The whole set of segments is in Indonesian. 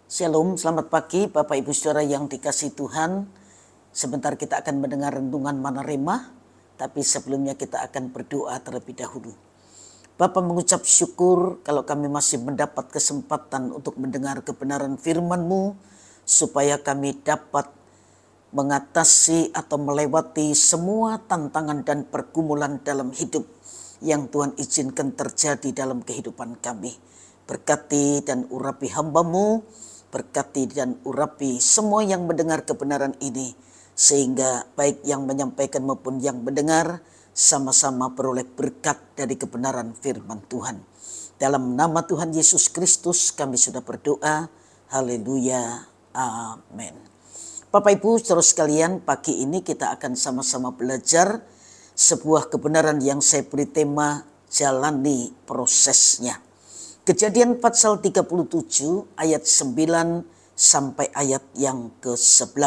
Shalom, selamat pagi Bapak Ibu Saudara yang dikasihi Tuhan. Sebentar kita akan mendengar renungan Manarema, tapi sebelumnya kita akan berdoa terlebih dahulu. Bapa mengucap syukur kalau kami masih mendapat kesempatan untuk mendengar kebenaran firman-Mu, supaya kami dapat mengatasi atau melewati semua tantangan dan pergumulan dalam hidup yang Tuhan izinkan terjadi dalam kehidupan kami. Berkati dan urapi hamba-Mu, berkati dan urapi semua yang mendengar kebenaran ini, sehingga baik yang menyampaikan maupun yang mendengar sama-sama beroleh berkat dari kebenaran firman Tuhan. Dalam nama Tuhan Yesus Kristus kami sudah berdoa. Haleluya. Amin. Bapak Ibu saudara sekalian, pagi ini kita akan sama-sama belajar sebuah kebenaran yang saya beri tema jalani prosesnya. Kejadian pasal 37 ayat 9 sampai ayat yang ke-11.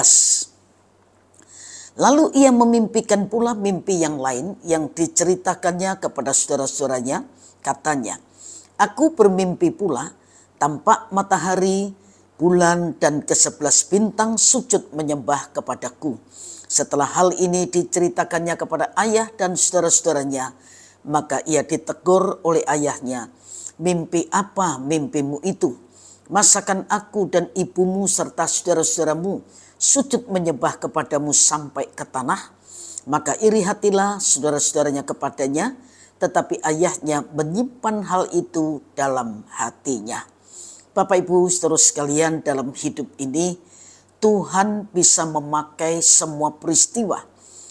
Lalu ia memimpikan pula mimpi yang lain yang diceritakannya kepada saudara-saudaranya. Katanya, aku bermimpi pula, tampak matahari, bulan dan ke-11 bintang sujud menyembah kepadaku. Setelah hal ini diceritakannya kepada ayah dan saudara-saudaranya, maka ia ditegur oleh ayahnya. Mimpi apa mimpimu itu? Masakan aku dan ibumu serta saudara-saudaramu sujud menyembah kepadamu sampai ke tanah? Maka iri hatilah saudara-saudaranya kepadanya, tetapi ayahnya menyimpan hal itu dalam hatinya. Bapak Ibu saudara sekalian, dalam hidup ini Tuhan bisa memakai semua peristiwa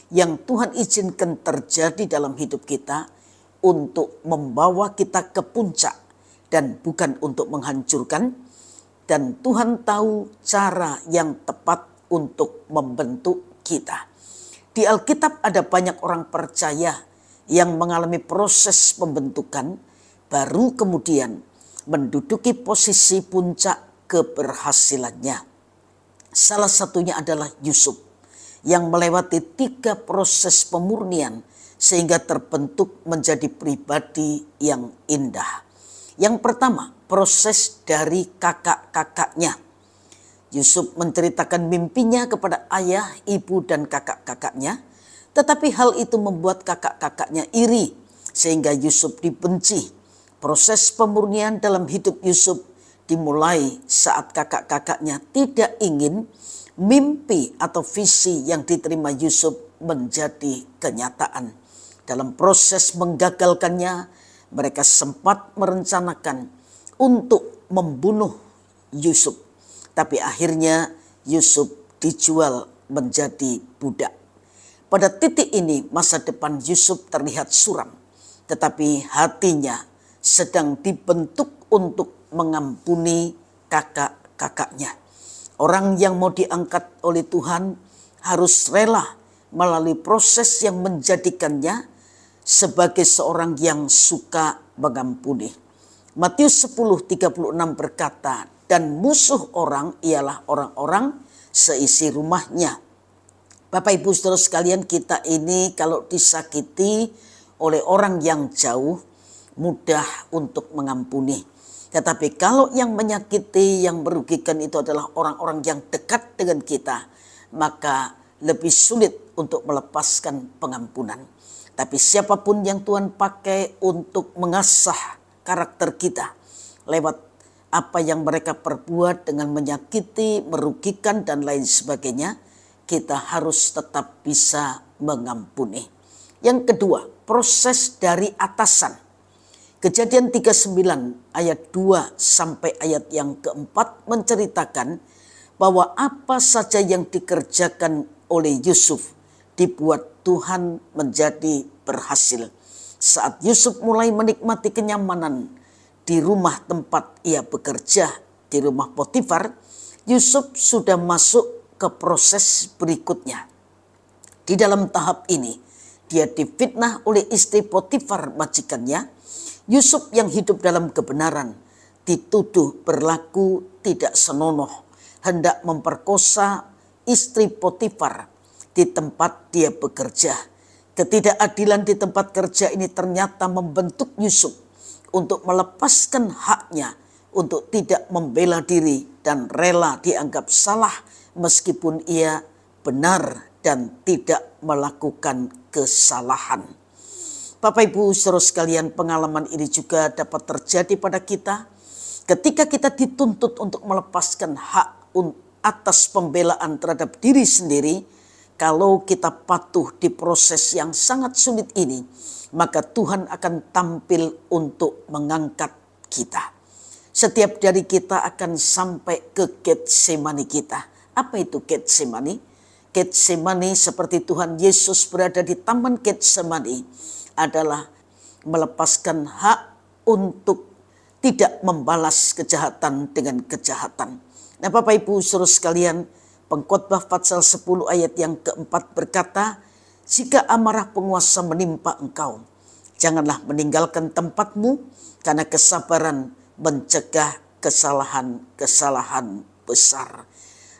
yang Tuhan izinkan terjadi dalam hidup kita untuk membawa kita ke puncak dan bukan untuk menghancurkan. Dan Tuhan tahu cara yang tepat untuk membentuk kita. Di Alkitab ada banyak orang percaya yang mengalami proses pembentukan, baru kemudian menduduki posisi puncak keberhasilannya. Salah satunya adalah Yusuf yang melewati 3 proses pemurnian sehingga terbentuk menjadi pribadi yang indah. Yang pertama, proses dari kakak-kakaknya. Yusuf menceritakan mimpinya kepada ayah, ibu, dan kakak-kakaknya. Tetapi hal itu membuat kakak-kakaknya iri, sehingga Yusuf dibenci. Proses pemurnian dalam hidup Yusuf dimulai saat kakak-kakaknya tidak ingin mimpi atau visi yang diterima Yusuf menjadi kenyataan. Dalam proses menggagalkannya, mereka sempat merencanakan untuk membunuh Yusuf. Tapi akhirnya Yusuf dijual menjadi budak. Pada titik ini masa depan Yusuf terlihat suram. Tetapi hatinya sedang dibentuk untuk mengampuni kakak-kakaknya. Orang yang mau diangkat oleh Tuhan harus rela melalui proses yang menjadikannya sebagai seorang yang suka mengampuni. Matius 10:36 berkata, dan musuh orang ialah orang-orang seisi rumahnya. Bapak Ibu saudara sekalian, kita ini kalau disakiti oleh orang yang jauh, mudah untuk mengampuni. Tetapi kalau yang menyakiti, yang merugikan itu adalah orang-orang yang dekat dengan kita, maka lebih sulit untuk melepaskan pengampunan. Tapi siapapun yang Tuhan pakai untuk mengasah karakter kita lewat apa yang mereka perbuat dengan menyakiti, merugikan dan lain sebagainya, kita harus tetap bisa mengampuni. Yang kedua, proses dari atasan. Kejadian 39 ayat 2 sampai ayat yang keempat menceritakan bahwa apa saja yang dikerjakan oleh Yusuf dibuat Tuhan menjadi berhasil. Saat Yusuf mulai menikmati kenyamanan di rumah tempat ia bekerja, di rumah Potifar, Yusuf sudah masuk ke proses berikutnya. Di dalam tahap ini, dia difitnah oleh istri Potifar majikannya. Yusuf yang hidup dalam kebenaran dituduh berlaku tidak senonoh, hendak memperkosa istri Potifar di tempat dia bekerja. Ketidakadilan di tempat kerja ini ternyata membentuk Yusuf untuk melepaskan haknya untuk tidak membela diri dan rela dianggap salah meskipun ia benar dan tidak melakukan kesalahan. Bapak Ibu saudara sekalian, pengalaman ini juga dapat terjadi pada kita ketika kita dituntut untuk melepaskan hak atas pembelaan terhadap diri sendiri. Kalau kita patuh di proses yang sangat sulit ini, maka Tuhan akan tampil untuk mengangkat kita. Setiap dari kita akan sampai ke Getsemani kita. Apa itu Getsemani? Getsemani seperti Tuhan Yesus berada di Taman Getsemani adalah melepaskan hak untuk tidak membalas kejahatan dengan kejahatan. Nah Bapak Ibu saudara sekalian, Pengkhotbah pasal 10 ayat yang keempat berkata, jika amarah penguasa menimpa engkau, janganlah meninggalkan tempatmu, karena kesabaran mencegah kesalahan-kesalahan besar.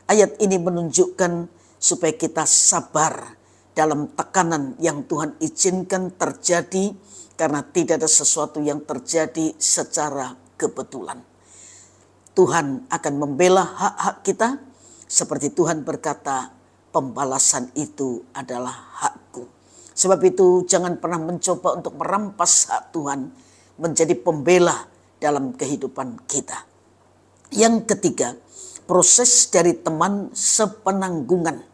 Ayat ini menunjukkan supaya kita sabar dalam tekanan yang Tuhan izinkan terjadi, karena tidak ada sesuatu yang terjadi secara kebetulan. Tuhan akan membela hak-hak kita, seperti Tuhan berkata, pembalasan itu adalah hakku. Sebab itu jangan pernah mencoba untuk merampas hak Tuhan menjadi pembela dalam kehidupan kita. Yang ketiga, proses dari teman sepenanggungan.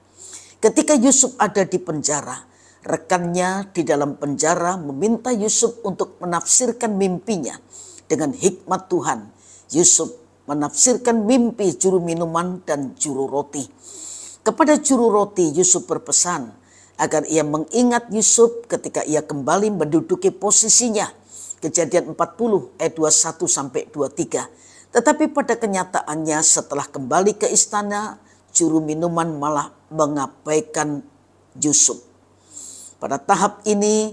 Ketika Yusuf ada di penjara, rekannya di dalam penjara meminta Yusuf untuk menafsirkan mimpinya. Dengan hikmat Tuhan, Yusuf menafsirkan mimpi juru minuman dan juru roti. Kepada juru roti, Yusuf berpesan agar ia mengingat Yusuf ketika ia kembali menduduki posisinya. Kejadian 40 ayat 21-23. Tetapi pada kenyataannya setelah kembali ke istana, juru minuman malah mengabaikan Yusuf. Pada tahap ini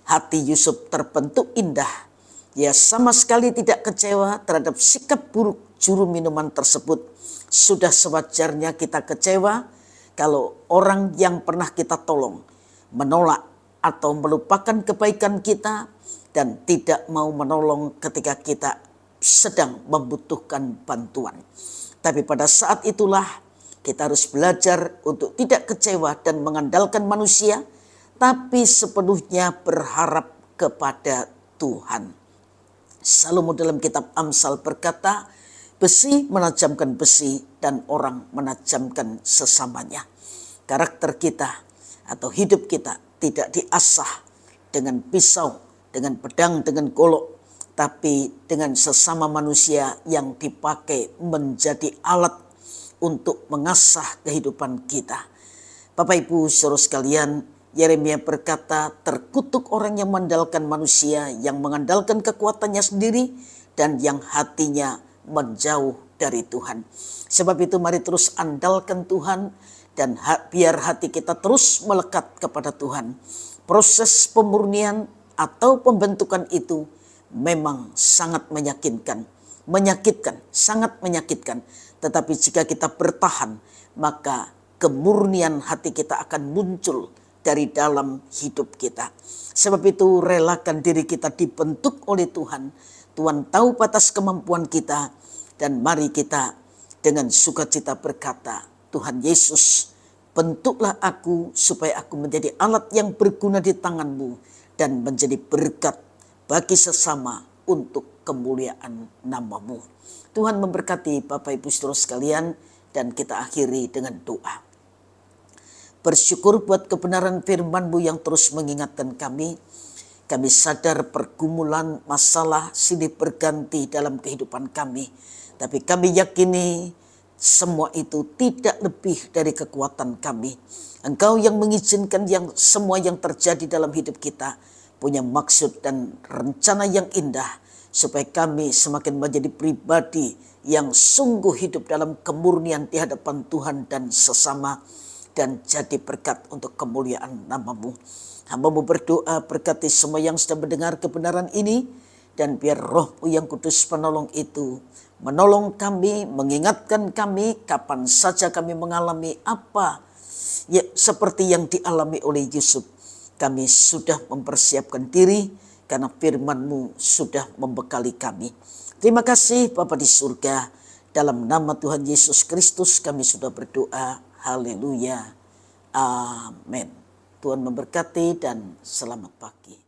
hati Yusuf terbentuk indah. Ia sama sekali tidak kecewa terhadap sikap buruk juru minuman tersebut. Sudah sewajarnya kita kecewa kalau orang yang pernah kita tolong menolak atau melupakan kebaikan kita dan tidak mau menolong ketika kita sedang membutuhkan bantuan. Tapi pada saat itulah kita harus belajar untuk tidak kecewa dan mengandalkan manusia, tapi sepenuhnya berharap kepada Tuhan. Salomo dalam kitab Amsal berkata, besi menajamkan besi dan orang menajamkan sesamanya. Karakter kita atau hidup kita tidak diasah dengan pisau, dengan pedang, dengan golok, tapi dengan sesama manusia yang dipakai menjadi alat untuk mengasah kehidupan kita. Bapak Ibu saudara sekalian, Yeremia berkata, terkutuk orang yang mengandalkan manusia, yang mengandalkan kekuatannya sendiri, dan yang hatinya menjauh dari Tuhan. Sebab itu mari terus andalkan Tuhan, dan biar hati kita terus melekat kepada Tuhan. Proses pemurnian atau pembentukan itu memang sangat menyakitkan, sangat menyakitkan. Tetapi jika kita bertahan, maka kemurnian hati kita akan muncul dari dalam hidup kita. Sebab itu relakan diri kita dibentuk oleh Tuhan. Tuhan tahu batas kemampuan kita, dan mari kita dengan sukacita berkata, Tuhan Yesus, bentuklah aku supaya aku menjadi alat yang berguna di tangan-Mu dan menjadi berkat bagi sesama untuk kemuliaan nama-Mu. Tuhan memberkati Bapak Ibu saudara sekalian, dan kita akhiri dengan doa. Bersyukur buat kebenaran firman-Mu yang terus mengingatkan kami. Kami sadar pergumulan, masalah silih berganti dalam kehidupan kami. Tapi kami yakini semua itu tidak lebih dari kekuatan kami. Engkau yang mengizinkan semua yang terjadi dalam hidup kita punya maksud dan rencana yang indah, supaya kami semakin menjadi pribadi yang sungguh hidup dalam kemurnian di hadapan Tuhan dan sesama, dan jadi berkat untuk kemuliaan nama-Mu. Hamba-Mu berdoa, berkati semua yang sedang mendengar kebenaran ini, dan biar Roh-Mu yang kudus penolong itu menolong kami, mengingatkan kami kapan saja kami mengalami apa ya, seperti yang dialami oleh Yusuf. Kami sudah mempersiapkan diri karena firman-Mu sudah membekali kami. Terima kasih Bapa di surga. Dalam nama Tuhan Yesus Kristus kami sudah berdoa. Haleluya. Amin. Tuhan memberkati dan selamat pagi.